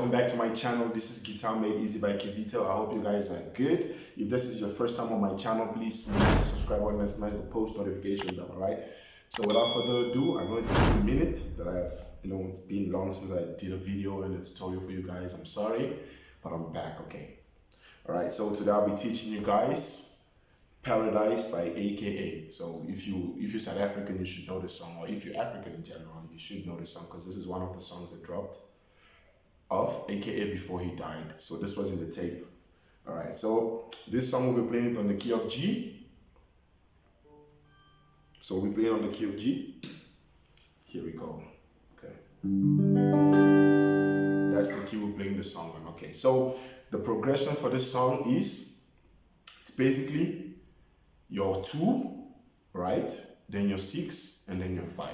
welcome back to my channel. This is Guitar Made Easy by Kizito. I hope you guys are good. If this is your first time on my channel, please smash the subscribe button and smash the post notification bell, alright? So without further ado, I know it's been a minute that it's been long since I did a video and a tutorial for you guys. I'm sorry, but I'm back, okay? Alright, so today I'll be teaching you guys Paradise by AKA. So if you're South African, you should know this song, or if you're African in general, you should know this song because this is one of the songs that dropped of AKA before he died. So this was in the tape. Alright, so this song will be playing from the key of G. So we'll be playing on the key of G. Here we go. Okay. That's the key we're playing the song on. Okay, so the progression for this song is, it's basically your 2, right? Then your 6, and then your 5.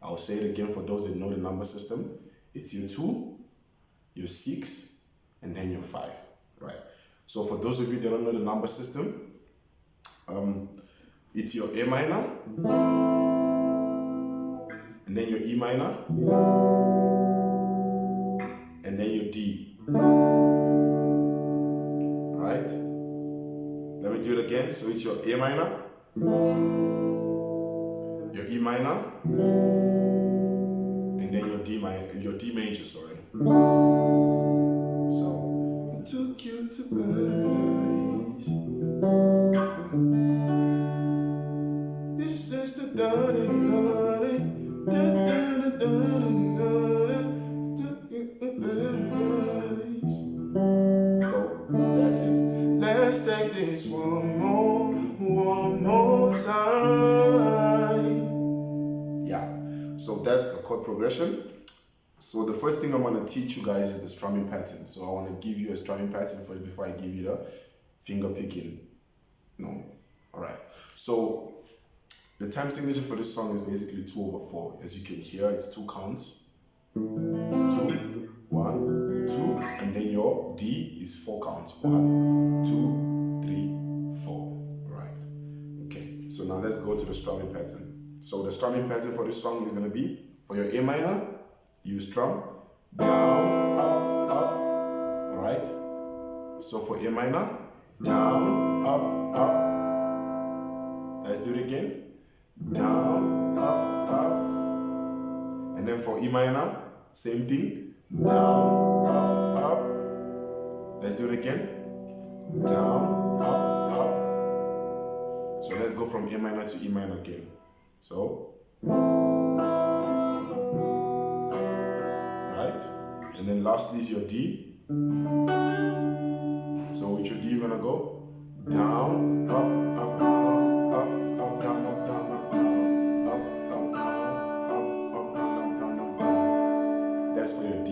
I'll say it again for those that know the number system. It's your 2, your 6, and then your 5, right? So for those of you that don't know the number system, it's your A minor, and then your E minor, and then your D, right? Let me do it again. So it's your A minor, your E minor, and then your D major, sorry. So, I took you to paradise. This is the paradise. So, that's it. Let's take this one more time. Yeah, so that's the chord progression. So the first thing I'm going to teach you guys is the strumming pattern. So I want to give you a strumming pattern first before I give you the finger picking. No, all right. So the time signature for this song is basically 2/4. As you can hear, it's 2 counts. 2, 1, 2, and then your D is 4 counts. 1, 2, 3, 4. Right. Okay. So now let's go to the strumming pattern. So the strumming pattern for this song is going to be, for your A minor, you strum down, up, up, alright? So for A minor, down, up, up. Let's do it again. Down, up, up. And then for E minor, same thing. Down, up, up. Let's do it again. Down, up, up. So let's go from A minor to E minor again. So, and then lastly is your D. So with your D you're gonna go down, up, up, down, up, up, down, up, down, up, down, up, up, down, up, up, down, up, down, up, down. That's for your D.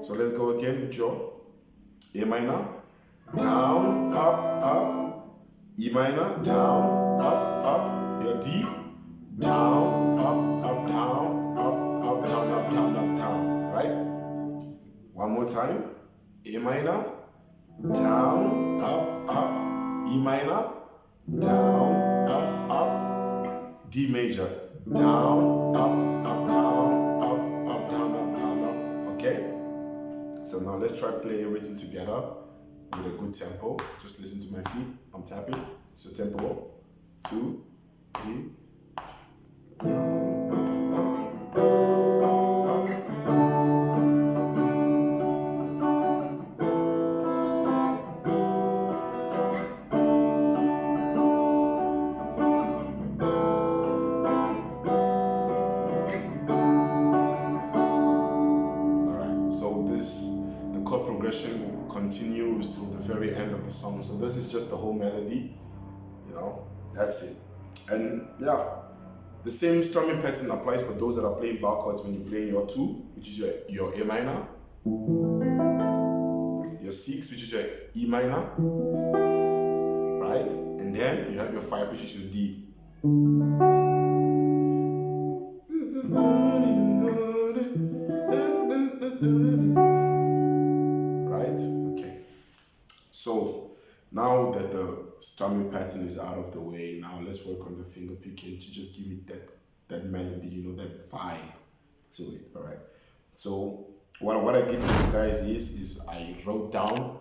So let's go again with your A minor, down, up, up, E minor, down, up, up, your D, down, up, up, down, up, up, down, up, down, up, down, right? One more time. A minor, down, up, up, E minor, down, up, up, D major, down, up, up, down, up, up, down, up, down, up. Okay? So now let's try to play everything together with a good tempo. Just listen to my feet. I'm tapping. So tempo 2, 3. Progression continues till the very end of the song. So this is just the whole melody, that's it. And yeah, the same strumming pattern applies for those that are playing bar chords when you play your 2, which is your A minor, your 6, which is your E minor, right? And then you have your 5, which is your D. So now that the strumming pattern is out of the way, now let's work on the finger picking to just give it that melody, that vibe to it, all right? So what I did for you guys is I wrote down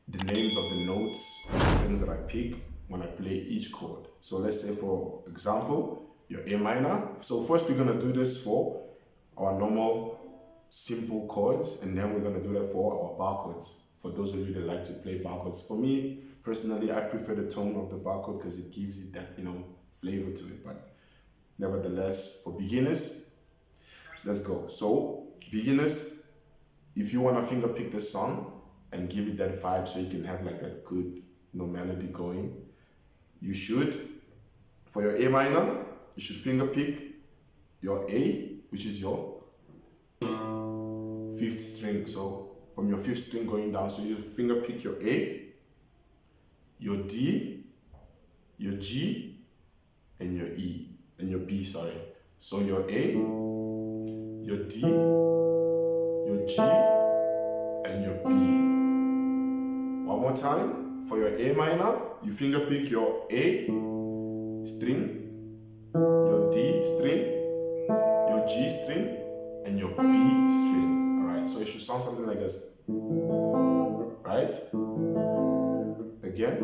the names of the notes and strings that I pick when I play each chord. So let's say, for example, your A minor. So first we're gonna do this for our normal simple chords, and then we're gonna do that for our bar chords. For those of you that like to play bar chords, for me personally, I prefer the tone of the bar chord because it gives it that, you know, flavor to it. But nevertheless, for beginners, let's go. So beginners, if you want to finger pick this song and give it that vibe so you can have like that good, you know, melody going, you should, for your A minor, you should finger pick your A, which is your fifth string. So from your fifth string going down, so you finger pick your A, your D, your G, and your E, and your B, sorry. So your A, your D, your G, and your B. One more time. For your A minor, you finger pick your A string, your D string, your G string, and your B string. Alright, so it should sound something like this. Right? Again.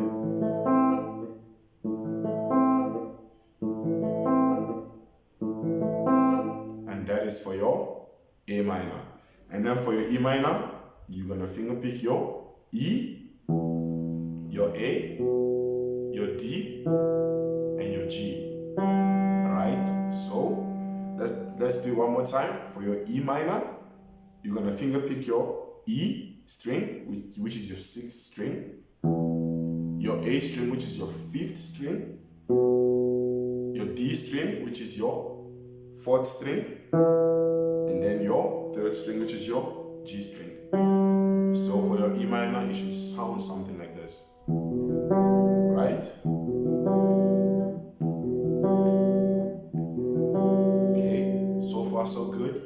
And that is for your A minor. And then for your E minor, you're gonna finger pick your E, your A, your D, and your G. Alright, so let's do it one more time. For your E minor, you're gonna finger pick your E string, which is your sixth string, your A string, which is your fifth string, your D string, which is your fourth string, and then your third string, which is your G string. So for your E minor, it should sound something like this, right? Okay, so far so good.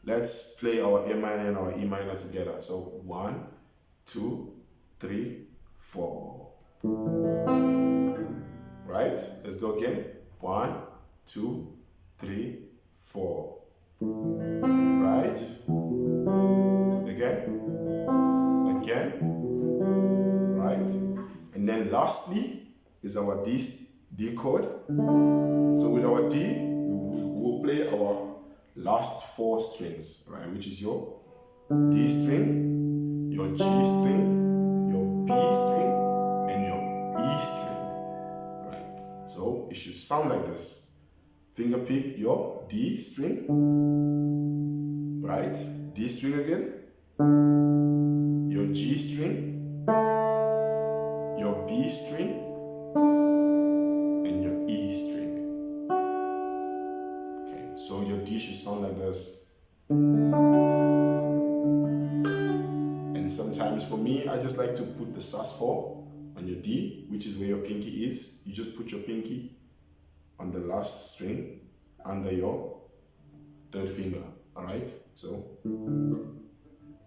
Let's play our A minor and our E minor together. So 1, 2, 3, 4. Right? Let's go again. 1, 2, 3, 4. Right? Again. Right? And then lastly is our D chord. So with our D, we'll play our last 4 strings, right? Which is your D string, your G string, your B string, and your E string, right? So it should sound like this. Finger pick your D string, right? D string again, your G string, your B string, and your E string. Okay, so your D should sound like this. And sometimes for me, I just like to put the sus4 on your D, which is where your pinky is. You just put your pinky on the last string under your third finger. Alright, so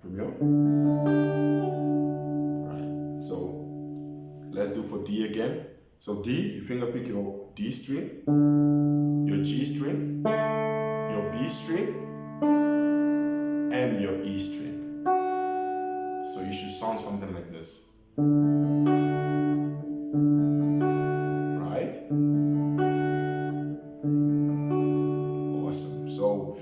premier. Right, so let's do for D again. So D, you finger pick your D string, your G string, your B string, and your E string. So you should sound something like this. Right? Awesome. So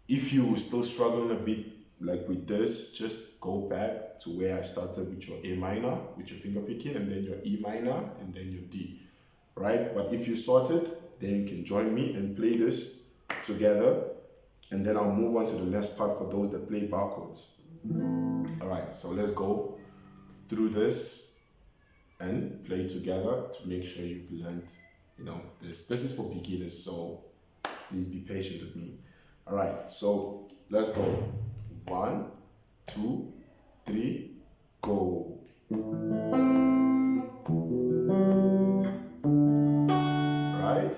if you're still struggling a bit like with this, just go back to where I started with your A minor, with your finger picking, and then your E minor, and then your D. Right? But if you sorted, then you can join me and play this together, and then I'll move on to the next part for those that play bar chords. Alright, so let's go through this and play together to make sure you've learned, you know, this is for beginners, so please be patient with me. Alright, so let's go. 1, 2, 3, go. Right?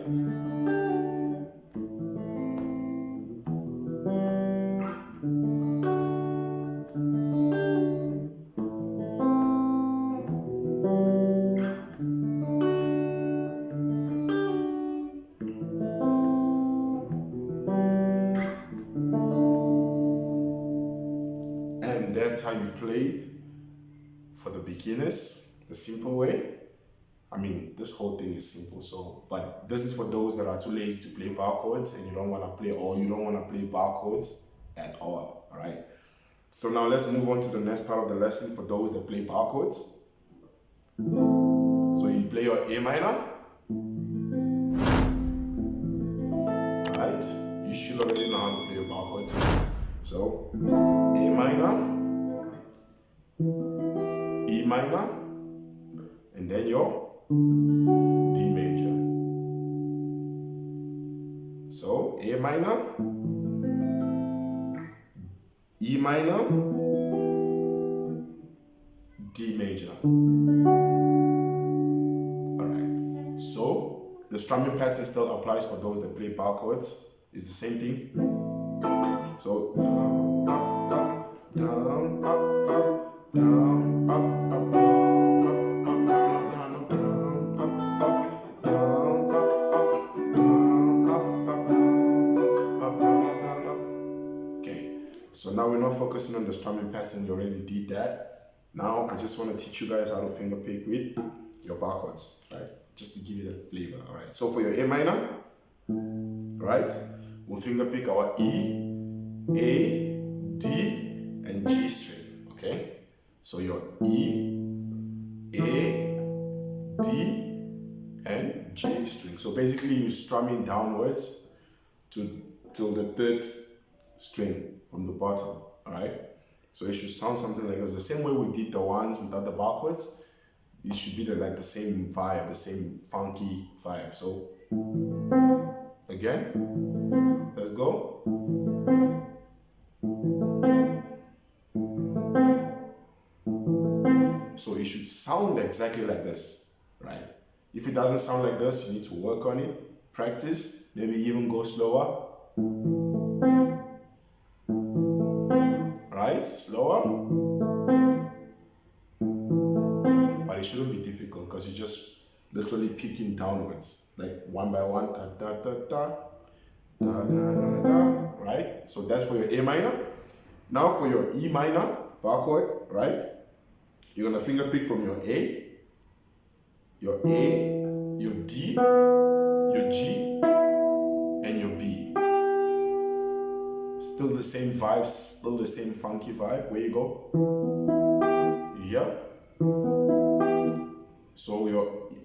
that's how you play it for the beginners, the simple way. I mean, this whole thing is simple, so, but this is for those that are too lazy to play bar chords and you don't want to play, or you don't want to play bar chords at all right? So now let's move on to the next part of the lesson for those that play bar chords. So you play your A minor, right? You should already know how to play a bar chord. So A minor, E minor, and then your D major. So A minor, E minor, D major. Alright, so the strumming pattern still applies for those that play bar chords. It's the same thing. So down, up, up, down, up, up, down, up, up, down, up, down, up, down, up, down, up. Okay, so now we're not focusing on the strumming pattern. You already did that. Now I just want to teach you guys how to finger pick with your bar chords, right? Just to give you that flavor. All right. So for your A minor, right, we'll finger pick our E, A, D, and G string. Okay. So your E, A, D, and G string. So basically you're strumming downwards till the third string from the bottom. All right. So it should sound something like this. The same way we did the ones without the bar chords, it should be like the same vibe, the same funky vibe. So again, let's go. So it should sound exactly like this, right? If it doesn't sound like this, you need to work on it, practice, maybe even go slower. Right? Slower. But it shouldn't be difficult because you're just literally picking downwards, like one by one, da da da da, da da da da, right? So that's for your A minor. Now for your E minor bar chord, right? You're gonna finger pick from your A, your D, your G, and your B. Still the same vibes, still the same funky vibe. Where you go? Yeah. So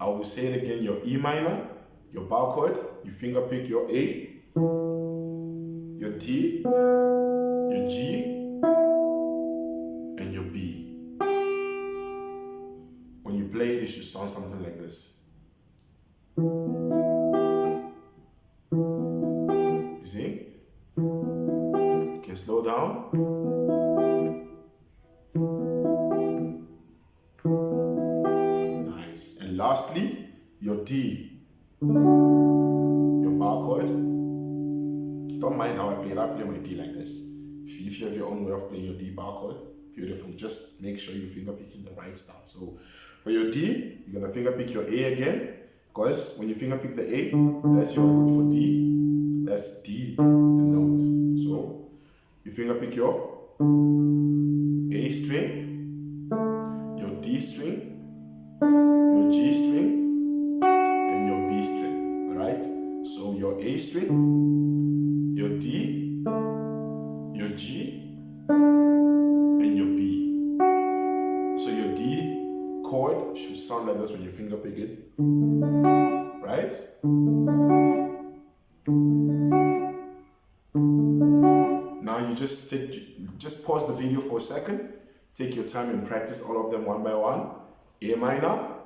I will say it again, your E minor, your bar chord, you finger pick your A, your D, your G, and your B. When you play it should sound something like this. You see? You can slow down. Nice. And lastly, your D, your bar chord. Don't mind how I play it. I play my D like this. If you have your own way of playing your D bar chord, beautiful. Just make sure you finger picking the right stuff. So for your D, you're gonna finger pick your A again, because when you finger pick the A, that's your root for D. That's D, the note. So you finger pick your A string, your D string, your G string, and your B string. Alright? So your A string, your D, your G, and your B. So your D chord should sound like this when you finger pick it. Right? Now you just pause the video for a second, take your time and practice all of them one by one. A minor,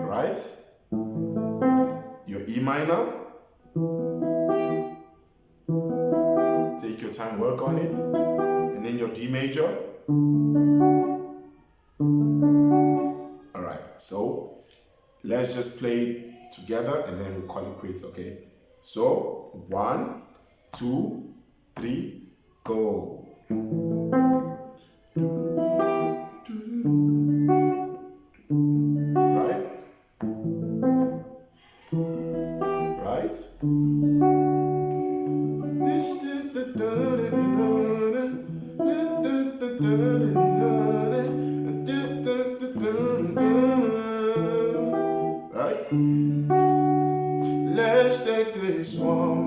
right? Your E minor, take your time, work on it, and then your D major. Alright, so let's just play it together and then we'll call it quits, okay? So 1, 2, 3, go. Right? Right? This is the Right? Let's take this one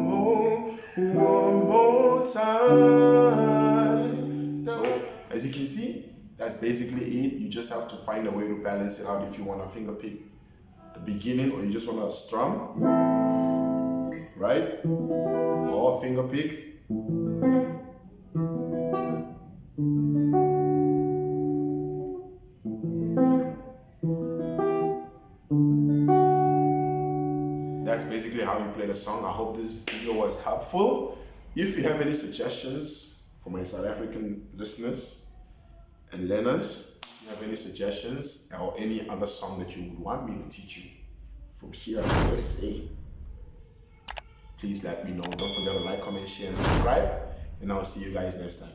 more time. So, as you can see, that's basically it. You just have to find a way to balance it out if you want to finger pick the beginning, or you just want to strum, right? Or finger pick. That's basically how you play the song. I hope this video was helpful. If you have any suggestions for my South African listeners and learners, if you have any suggestions or any other song that you would want me to teach you from here in USA, please let me know. Don't forget to like, comment, share, and subscribe. And I'll see you guys next time.